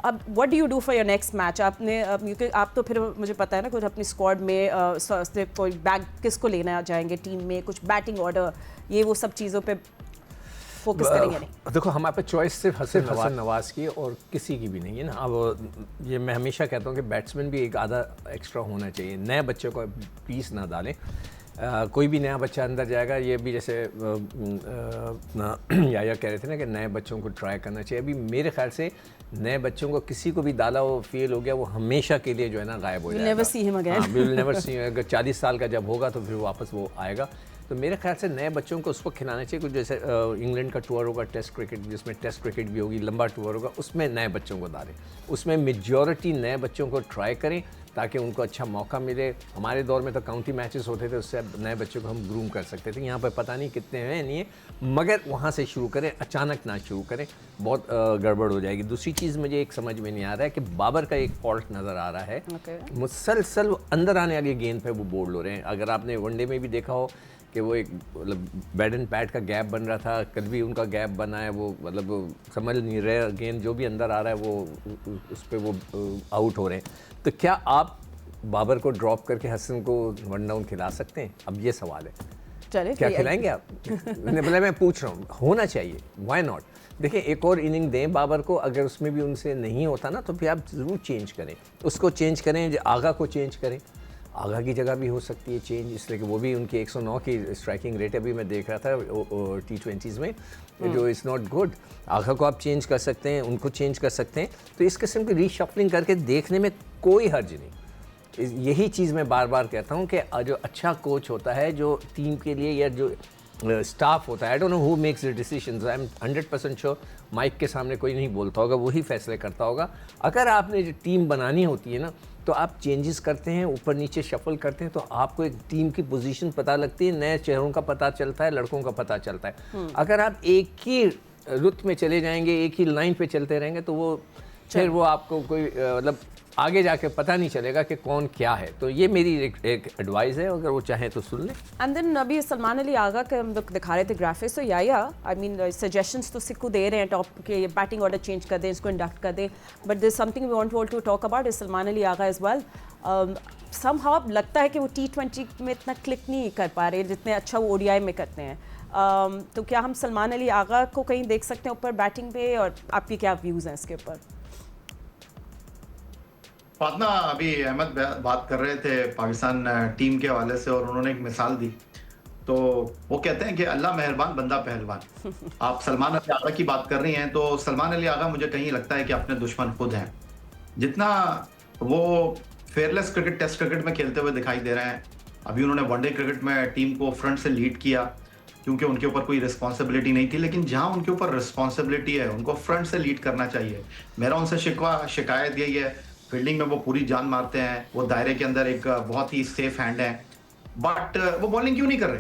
अब what do you do for your next match? आपने क्योंकि आप तो फिर मुझे पता है ना कुछ अपनी स्क्वाड में कोई बैग किसको लेना जाएंगे टीम में, कुछ बैटिंग ऑर्डर, ये वो सब चीज़ों पे फोकस करेंगे नहीं? देखो हमारे पास चॉइस सिर्फ हसन नवाज की और किसी की भी नहीं है ना। अब ये मैं हमेशा कहता हूँ कि बैट्समैन भी एक आधा एक्स्ट्रा होना चाहिए। नए बच्चे को पीस ना डालें। कोई भी नया बच्चा अंदर जाएगा, ये भी जैसे या कह रहे थे ना कि नए बच्चों को ट्राई करना चाहिए। अभी मेरे ख्याल से नए बच्चों को किसी को भी डाला वो फेल हो गया, वो हमेशा के लिए जो है ना गायब हो जाएगा। Never see him again. Will never see. अगर 40 साल का जब होगा तो फिर वापस वो आएगा। तो मेरे ख्याल से नए बच्चों को उसको खिलाना चाहिए। कुछ जैसे इंग्लैंड का टूर होगा टेस्ट क्रिकेट, जिसमें टेस्ट क्रिकेट भी होगी, लंबा टूर होगा, उसमें नए बच्चों को डालें। उसमें मेजॉरिटी नए बच्चों को ट्राई करें ताकि उनको अच्छा मौका मिले। हमारे दौर में तो काउंटी मैचेस होते थे, उससे नए बच्चों को हम ग्रूम कर सकते थे। यहाँ पर पता नहीं कितने हैं नहीं है, मगर वहाँ से शुरू करें, अचानक ना शुरू करें, बहुत गड़बड़ हो जाएगी। दूसरी चीज़ मुझे एक समझ में नहीं आ रहा है कि बाबर का एक फॉल्ट नज़र आ रहा है। मुसलसल अंदर आने वाली गेंद पे वो बोल्ड हो रहे हैं। अगर आपने वनडे में भी देखा हो कि वो एक मतलब बैड एंड पैड का गैप बन रहा था, कल भी उनका गैप बना है, वो मतलब समझ नहीं रहे, गेंद जो भी अंदर आ रहा है वो उस पर वो आउट हो रहे हैं। तो क्या आप बाबर को ड्रॉप करके हसन को वन डाउन खिला सकते हैं? अब ये सवाल है। चले क्या खिलाएंगे आप? मैं पूछ रहा हूँ, होना चाहिए, वाई नॉट। देखिए एक और इनिंग दें बाबर को, अगर उसमें भी उनसे नहीं होता ना तो फिर आप ज़रूर चेंज करें, उसको चेंज करें, आगा को चेंज करें। आगा की जगह भी हो सकती है चेंज, इसलिए कि वो भी उनकी 109 की स्ट्राइकिंग रेट अभी मैं देख रहा था T20s में, जो इज़ नॉट गुड। आगा को आप चेंज कर सकते हैं, उनको चेंज कर सकते हैं। तो इस किस्म की रीशफलिंग करके देखने में कोई हर्ज नहीं। यही चीज़ मैं बार बार कहता हूँ कि जो अच्छा कोच होता है, जो टीम के लिए या जो स्टाफ होता है, I don't know who makes the decisions, I am 100% sure mic के सामने कोई नहीं बोलता होगा, वही फैसले करता होगा। अगर आपने जो टीम बनानी होती है ना, तो आप चेंजेस करते हैं, ऊपर नीचे शफल करते हैं, तो आपको एक टीम की पोजीशन पता लगती है, नए चेहरों का पता चलता है, लड़कों का पता चलता है। अगर आप एक ही रुत में चले जाएंगे, एक ही लाइन पे चलते रहेंगे, तो वो फिर वो आपको कोई मतलब आगे जाके पता नहीं चलेगा कि कौन क्या है। तो ये मेरी एक एडवाइस है, अगर वो चाहें तो सुन लें। एंड देन अभी सलमान अली आगा के हम लोग दिखा रहे थे ग्राफिक्स, तो या आई मीन सजेशंस तो सिक्कू दे रहे हैं टॉप के बैटिंग ऑर्डर चेंज कर दें, इसको इंडक्ट कर दें, but there something we want to talk about is Salman Ali Agha as well. Somehow लगता है कि वो T20 में इतना क्लिक नहीं कर पा रहे जितने अच्छा वो ODI में करते हैं। तो क्या हम सलमान अली आगा को कहीं देख सकते हैं ऊपर बैटिंग पे, और आपके क्या व्यूज़ हैं इसके ऊपर? फातना, अभी अहमद बात कर रहे थे पाकिस्तान टीम के हवाले से और उन्होंने एक मिसाल दी, तो वो कहते हैं कि अल्लाह मेहरबान बंदा पहलवान। आप सलमान अली आगा की बात कर रही हैं, तो सलमान अली आगा मुझे कहीं लगता है कि अपने दुश्मन खुद हैं। जितना वो फेयरलेस क्रिकेट टेस्ट क्रिकेट में खेलते हुए दिखाई दे रहे हैं, अभी उन्होंने वनडे क्रिकेट में टीम को फ्रंट से लीड किया क्योंकि उनके ऊपर कोई रिस्पॉन्सिबिलिटी नहीं थी, लेकिन जहां उनके ऊपर रिस्पॉन्सिबिलिटी है उनको फ्रंट से लीड करना चाहिए। मेरा उनसे शिकायत यही है, फील्डिंग में वो पूरी जान मारते हैं, वो दायरे के अंदर एक बहुत ही सेफ हैंड है, बट वो बॉलिंग क्यों नहीं कर रहे?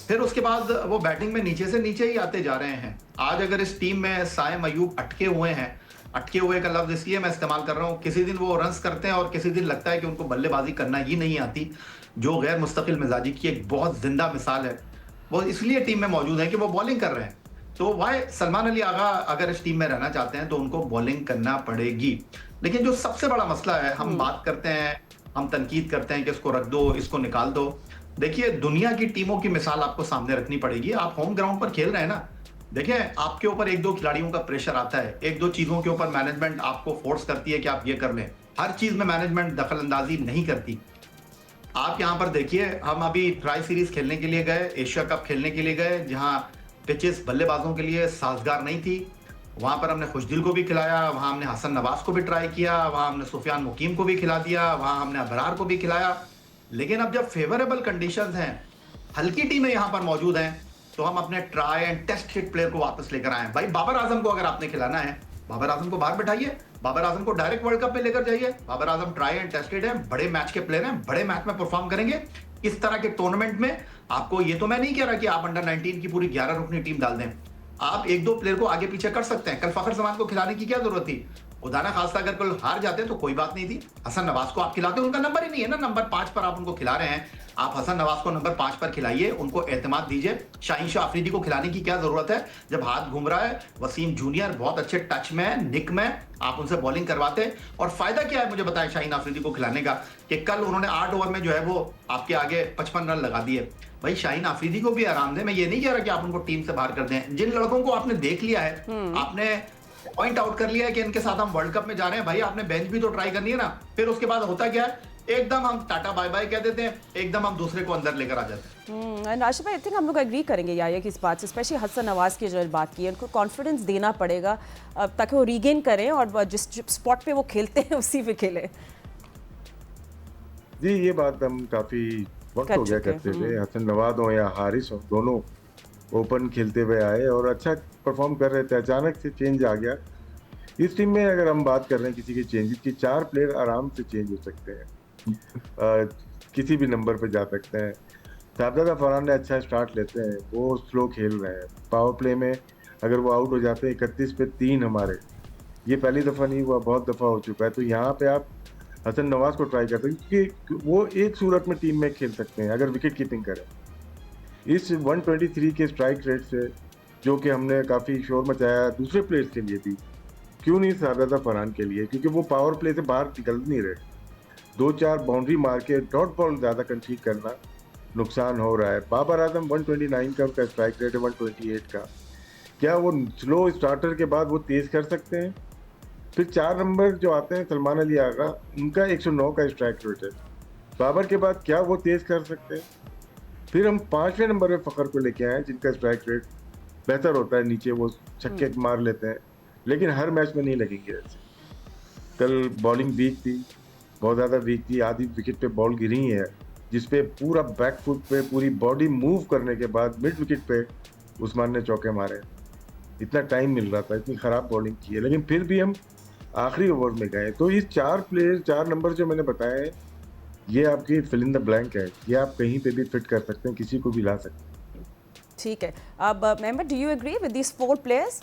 फिर उसके बाद वो बैटिंग में नीचे से नीचे ही आते जा रहे हैं। आज अगर इस टीम में साइम अयूब अटके हुए हैं, अटके हुए का लफ्ज इसलिए मैं इस्तेमाल कर रहा हूँ, किसी दिन वो रन्स करते हैं और किसी दिन लगता है कि उनको बल्लेबाजी करना ही नहीं आती, जो गैर मुस्तकिल मिजाजी की एक बहुत जिंदा मिसाल है। वो इसलिए टीम में मौजूद है कि वो बॉलिंग कर रहे हैं। तो वाई सलमान अली आगा अगर इस टीम में रहना चाहते हैं तो उनको बॉलिंग करना पड़ेगी। लेकिन जो सबसे बड़ा मसला है, हम बात करते हैं, हम तनकीद करते हैं कि इसको रख दो, इसको निकाल दो। देखिए दुनिया की टीमों की मिसाल आपको सामने रखनी पड़ेगी। आप होम ग्राउंड पर खेल रहे हैं ना, देखिए आपके ऊपर एक दो खिलाड़ियों का प्रेशर आता है, एक दो चीजों के ऊपर मैनेजमेंट आपको फोर्स करती है कि आप ये कर लें। हर चीज में मैनेजमेंट दखल अंदाजी नहीं करती। आप यहाँ पर देखिए, हम अभी ट्राई सीरीज खेलने के लिए गए, एशिया कप खेलने के लिए गए, जहां पिचेस बल्लेबाजों के लिए साजगार नहीं थी। वहां पर हमने खुशदिल को भी खिलाया, वहां हमने हसन नवाज को भी ट्राई किया, वहां हमने सुफियान मुकीम को भी खिला दिया, वहां हमने अबरार को भी खिलाया। लेकिन अब जब फेवरेबल कंडीशंस हैं, हल्की टीमें यहां पर मौजूद हैं, तो हम अपने try and test hit player को वापस लेकर आए। भाई बाबर आजम को अगर आपने खिलाना है, बाबर आजम को बाहर बैठाइए, बाबर आजम को डायरेक्ट वर्ल्ड कप में लेकर जाइए। Babar Azam try and test hit है, बड़े मैच के प्लेयर हैं, बड़े मैच में परफॉर्म करेंगे। इस तरह के टूर्नामेंट में आपको, ये तो मैं नहीं कह रहा कि आप अंडर 19 की पूरी 11 रुकनी टीम डाल दें, आप एक दो प्लेयर को आगे पीछे कर सकते हैं। कल फखर जमान को खिलाने की क्या जरूरत थी? खुदा ना खास्ता अगर कल हार जाते तो कोई बात नहीं थी, हसन नवाज को आप खिलाते, उनका नंबर ही नहीं है ना, नंबर 5 पर आप उनको खिला रहे हैं। आप हसन नवाज को नंबर 5 पर खिलाइए, उनको एतमाद दीजिए। शाहीन शाह अफरीदी को खिलाने की क्या जरूरत है जब हाथ घूम रहा है? वसीम जूनियर बहुत अच्छे टच में, निक में, आप उनसे बॉलिंग करवाते। और फायदा क्या है मुझे बताएं शाहीन अफरीदी को खिलाने का, कि कल उन्होंने 8 ओवर में जो है वो आपके आगे 55 रन लगा दिए। भाई शाहीन अफरीदी को भी आराम दें। मैं ये नहीं कह रहा कि आप उनको टीम से बाहर कर दें। जिन लड़कों को आपने देख लिया है, आपने पॉइंट आउट कर लिया है कि इनके साथ हम वर्ल्ड कप में जा रहे हैं, भाई आपने बेंच भी तो ट्राई करनी है ना। फिर उसके बाद होता क्या है, एकदम हम टाटा बाय बाय कह देते हैं, एकदम हम दूसरे को अंदर लेकर आ जाते हैं। राशिद भाई, आई थिंक हम लोग एग्री करेंगे याया की इस बात से, स्पेशली हसन नवाज की जो बात की है, उनको कॉन्फिडेंस देना पड़ेगा ताकि वो रीगेन करें और जिस स्पॉट पे वो खेलते हैं उसी पे खेले। जी, ये बात हम काफी वक्त हो गया करते थे। हसन नवाज हो या हारिस हो, दोनों ओपन खेलते हुए आए और अच्छा परफॉर्म कर रहे थे। अचानक से चेंज आ गया। इस टीम में अगर हम बात कर रहे हैं किसी के चेंजेस की, 4 प्लेयर आराम से चेंज हो सकते हैं, किसी भी नंबर पे जा सकते हैं। साहबजादा फरहान ने अच्छा स्टार्ट लेते हैं, वो स्लो खेल रहे हैं। पावर प्ले में अगर वो आउट हो जाते हैं 31 पे 3 हमारे, ये पहली दफ़ा नहीं हुआ, बहुत दफ़ा हो चुका है। तो यहाँ पे आप हसन नवाज को ट्राई करते हैं क्योंकि वो एक सूरत में टीम में खेल सकते हैं अगर विकेट कीपिंग करें। इस 123 के स्ट्राइक रेट से, जो कि हमने काफ़ी शोर मचाया दूसरे प्लेयर्स के लिए भी, क्यों नहीं साहबजादा फरहान के लिए, क्योंकि वो पावर प्ले से बाहर निकल नहीं रहे। 2-4 बाउंड्री मार के डॉट बॉल ज़्यादा कंसीड करना नुकसान हो रहा है। बाबर आजम 129 का उनका स्ट्राइक रेट है, 128 का। क्या वो स्लो स्टार्टर के बाद वो तेज़ कर सकते हैं? फिर 4 नंबर जो आते हैं सलमान अली आगा, उनका 109 का स्ट्राइक रेट है। बाबर के बाद क्या वो तेज़ कर सकते हैं? फिर हम 5वें नंबर पे फ़खर को लेके आए, जिनका स्ट्राइक रेट बेहतर होता है, नीचे वो छक्के मार लेते हैं, लेकिन हर मैच में नहीं लगेंगे ऐसे। कल बॉलिंग वीक थी, बहुत ज़्यादा वीक थी। आधी विकेट पे बॉल गिरी है, जिसपे पूरा बैक फुट पे पूरी बॉडी मूव करने के बाद मिड विकेट पे उस्मान ने चौके मारे। इतना टाइम मिल रहा था, इतनी ख़राब बॉलिंग की है, लेकिन फिर भी हम आखिरी ओवर में गए। तो इस 4 प्लेयर, 4 नंबर जो मैंने बताए हैं, ये आपकी फिल इन द ब्लैंक है। ये आप कहीं पे भी फिट कर सकते हैं, किसी को भी ला सकते हैं। ठीक है। अब member, do you agree with these 4 players?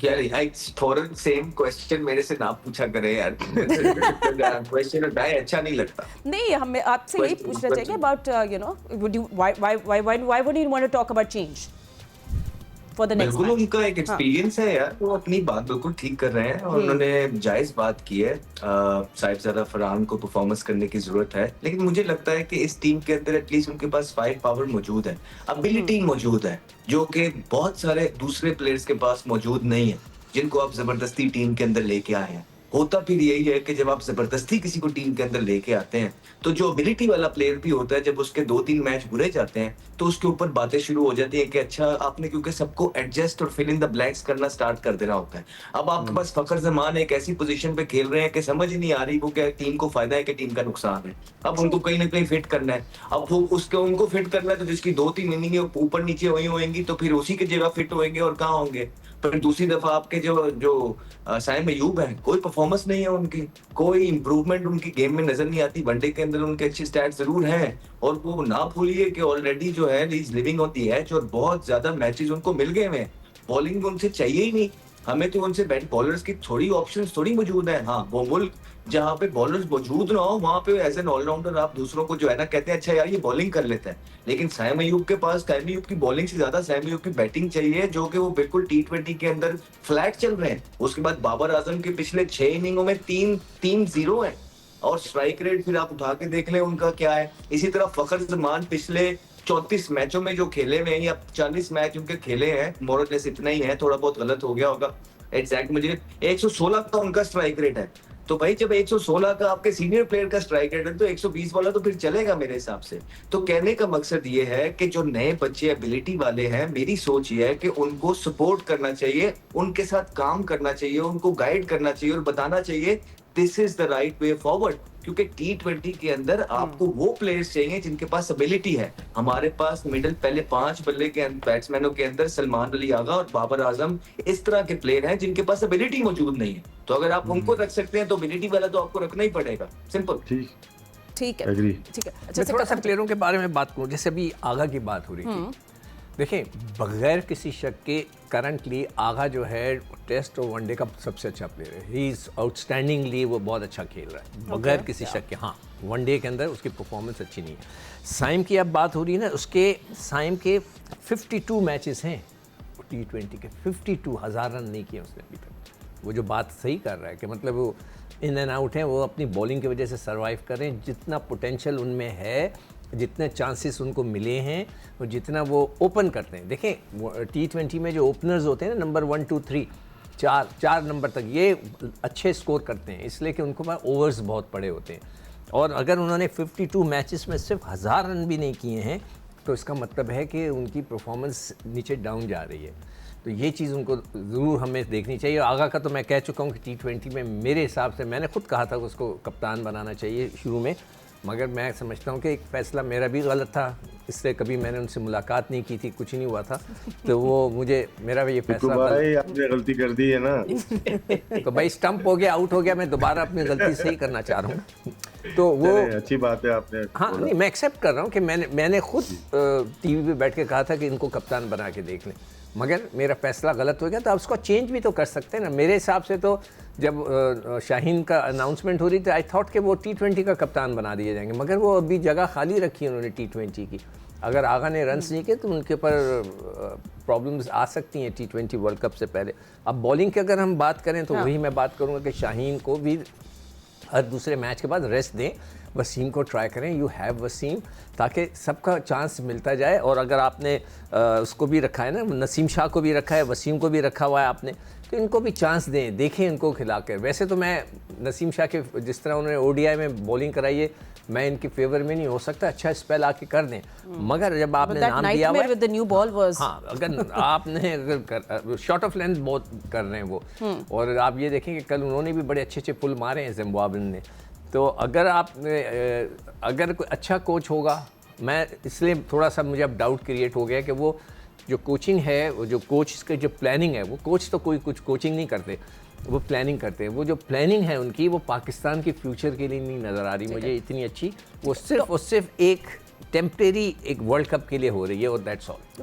यार थोड़ा सेम क्वेश्चन मेरे से ना पूछा करे यार। क्वेश्चन बताए अच्छा नहीं लगता। नहीं, हमें आपसे यही पूछना चाहिए about you know, would you why would you want to talk about change for the next बिल्कुल उनका एक एक्सपीरियंस है यार, वो अपनी बात बिल्कुल ठीक कर रहे हैं और उन्होंने जायज बात की है। साहिबजादा फरहान को परफॉर्मेंस करने की जरूरत है, लेकिन मुझे लगता है कि इस टीम के अंदर एटलीस्ट उनके पास फायर पावर मौजूद है, एबिलिटी मौजूद है, जो कि बहुत सारे दूसरे प्लेयर्स के पास मौजूद नहीं है, जिनको आप जबरदस्ती टीम के अंदर लेके आए हैं। होता फिर यही है कि जब आप जबरदस्ती किसी को टीम के अंदर लेके आते हैं, तो जो एबिलिटी वाला प्लेयर भी होता है, जब उसके 2-3 मैच बुरे जाते हैं, तो उसके ऊपर बातें शुरू हो जाती है कि अच्छा आपने, क्योंकि सबको एडजस्ट और फिल इन द ब्लैंक्स करना स्टार्ट कर देना होता है। अब आपके पास फखर जमान एक ऐसी पोजीशन पे खेल रहे हैं कि समझ ही नहीं आ रही वो क्या टीम को फायदा है कि टीम का नुकसान है। अब उनको कहीं ना कहीं फिट करना है। अब वो उसके उनको फिट करना है, तो जिसकी 2-3 इनिंग ऊपर नीचे हुई होंगी, तो फिर उसी की जगह फिट होंगे और कहाँ होंगे। पर दूसरी दफा आपके जो साइम अयूब है, कोई परफॉर्मेंस नहीं है उनकी, कोई इंप्रूवमेंट उनकी गेम में नजर नहीं आती। वनडे के अंदर उनके अच्छे स्टैट्स जरूर हैं, और वो ना भूलिए कि ऑलरेडी जो है is living on the edge, और बहुत ज्यादा मैचेस उनको मिल गए हैं। बॉलिंग उनसे चाहिए ही नहीं, हमें तो उनसे बैट बॉलर्स की थोड़ी ऑप्शंस थोड़ी मौजूद है। हाँ, वो मुल्क जहाँ पे बॉलर्स मौजूद ना हो, वहां पे एज एन ऑलराउंडर आप दूसरों को जो है ना कहते हैं अच्छा यार ये बॉलिंग कर लेता है, लेकिन साइम अयूब के पास साइम अयूब की बॉलिंग से ज्यादा साइम अयूब की बैटिंग चाहिए, जो कि वो बिल्कुल T20 के अंदर फ्लैट चल रहे हैं। उसके बाद बाबर आजम के पिछले 6 इनिंगों में 3-0 है, और स्ट्राइक रेट फिर आप उठा के देख लें उनका क्या है। इसी तरह फखर जमान पिछले 34 मैचों में जो खेले हुए हैं, या 40 मैच उनके खेले हैं, मोरलेस इतना ही है, थोड़ा बहुत गलत हो गया होगा एग्जैक्ट मुझे, 116 का उनका स्ट्राइक रेट है। तो भाई जब 116 का आपके सीनियर प्लेयर का स्ट्राइक रेट है, तो 120 वाला तो फिर चलेगा मेरे हिसाब से। तो कहने का मकसद ये है कि जो नए बच्चे एबिलिटी वाले हैं, मेरी सोच ये है कि उनको सपोर्ट करना चाहिए, उनके साथ काम करना चाहिए, उनको गाइड करना चाहिए और बताना चाहिए this is the right way forward. क्योंकि T20 के अंदर आपको वो प्लेयर्स चाहिए जिनके पास एबिलिटी है। हमारे पास मिडिल पहले 5 बल्ले के बैट्समैनों के अंदर सलमान अली आगा और बाबर आजम इस तरह के प्लेयर हैं जिनके पास एबिलिटी मौजूद नहीं है। तो अगर आप उनको रख सकते हैं, तो एबिलिटी वाला तो आपको रखना ही पड़ेगा, सिंपल। ठीक है, एग्री। ठीक है। मैं थोड़ा सा प्लेयरों के बारे में बात करूं, जैसे अभी आगा की बात हो रही थी। देखें, बगैर किसी शक के करंटली आगा जो है टेस्ट और वनडे का सबसे अच्छा प्लेयर है। ही इज़ आउटस्टैंडिंगली, वो बहुत अच्छा खेल रहा है बगैर किसी शक के। हाँ, वनडे के अंदर उसकी परफॉर्मेंस अच्छी नहीं है। साइम की अब बात हो रही है ना, उसके साइम के 52 मैचेस हैं T20 के, 52 1000 रन नहीं किए उसने अभी तक। वो जो बात सही कर रहा है कि मतलब वो इन एंड आउट हैं, वो अपनी बॉलिंग की वजह से सर्वाइव कर रहे हैं। जितना पोटेंशियल उनमें है, जितने चांसेस उनको मिले हैं और जितना वो ओपन करते हैं। देखें, T20 में जो ओपनर्स होते हैं ना, नंबर 1 2 3 4 नंबर तक, ये अच्छे स्कोर करते हैं इसलिए कि उनको पास ओवर्स बहुत पड़े होते हैं। और अगर उन्होंने 52 मैचेस में सिर्फ 1000 रन भी नहीं किए हैं तो इसका मतलब है कि उनकी परफॉर्मेंस नीचे डाउन जा रही है। तो ये चीज़ उनको ज़रूर हमें देखनी चाहिए। आगा का तो मैं कह चुका हूँ कि T20 में मेरे हिसाब से, मैंने खुद कहा था कि उसको कप्तान बनाना चाहिए शुरू में, मगर मैं समझता हूँ कि एक फ़ैसला मेरा भी गलत था। इससे कभी मैंने उनसे मुलाकात नहीं की थी, कुछ नहीं हुआ था, तो वो मेरा ये फैसला भाई आपने गलती कर दी है ना। तो भाई स्टंप हो गया, आउट हो गया, मैं दोबारा अपनी गलती सही करना चाह रहा हूँ। तो वो अच्छी बात है आपने। हाँ, नहीं, मैं एक्सेप्ट कर रहा हूँ कि मैंने खुद टीवी पे बैठ के कहा था कि इनको कप्तान बना के देख लें, मगर मेरा फैसला गलत हो गया। तो आप उसको चेंज भी तो कर सकते हैं ना। मेरे हिसाब से तो जब शाहीन का अनाउंसमेंट हो रही थी, आई थॉट कि वो T20 का कप्तान बना दिए जाएंगे, मगर वो अभी जगह खाली रखी है उन्होंने T20 की। अगर आगा ने रन्स नहीं किए तो उनके ऊपर प्रॉब्लम्स आ सकती हैं T20 वर्ल्ड कप से पहले। अब बॉलिंग की अगर हम बात करें तो वही मैं बात करूँगा कि शाहीन को भी हर दूसरे मैच के बाद रेस्ट दें, वसीम को ट्राई करें। यू हैव वसीम, ताकि सबका चांस मिलता जाए। और अगर आपने उसको भी रखा है ना, नसीम शाह को भी रखा है, वसीम को भी रखा हुआ है आपने, तो इनको भी चांस दें, देखें इनको खिला कर। वैसे तो मैं नसीम शाह के जिस तरह उन्होंने ODI में बॉलिंग कराई है, मैं इनके फेवर में नहीं हो सकता, अच्छा स्पेल आके कर दें, मगर जब आपने नाम दिया हुआ है, हाँ, अगर आपने अगर शॉर्ट ऑफ लेंथ बहुत कर रहे हैं वो, और आप ये देखें कि कल उन्होंने भी बड़े अच्छे पुल मारे हैं जिम्बाब्वे ने। तो अगर अगर कोई अच्छा कोच होगा, मैं इसलिए थोड़ा सा मुझे अब डाउट क्रिएट हो गया कि वो जो कोचिंग है, वो जो कोच के जो प्लानिंग है, वो कोच तो कोई कुछ कोचिंग नहीं करते, वो प्लानिंग करते हैं। वो जो प्लानिंग है उनकी, वो पाकिस्तान की फ्यूचर के लिए नहीं नज़र आ रही मुझे इतनी अच्छी। वो सिर्फ एक टेम्परेरी एक वर्ल्ड कप के लिए हो रही है, और दैट्स ऑल।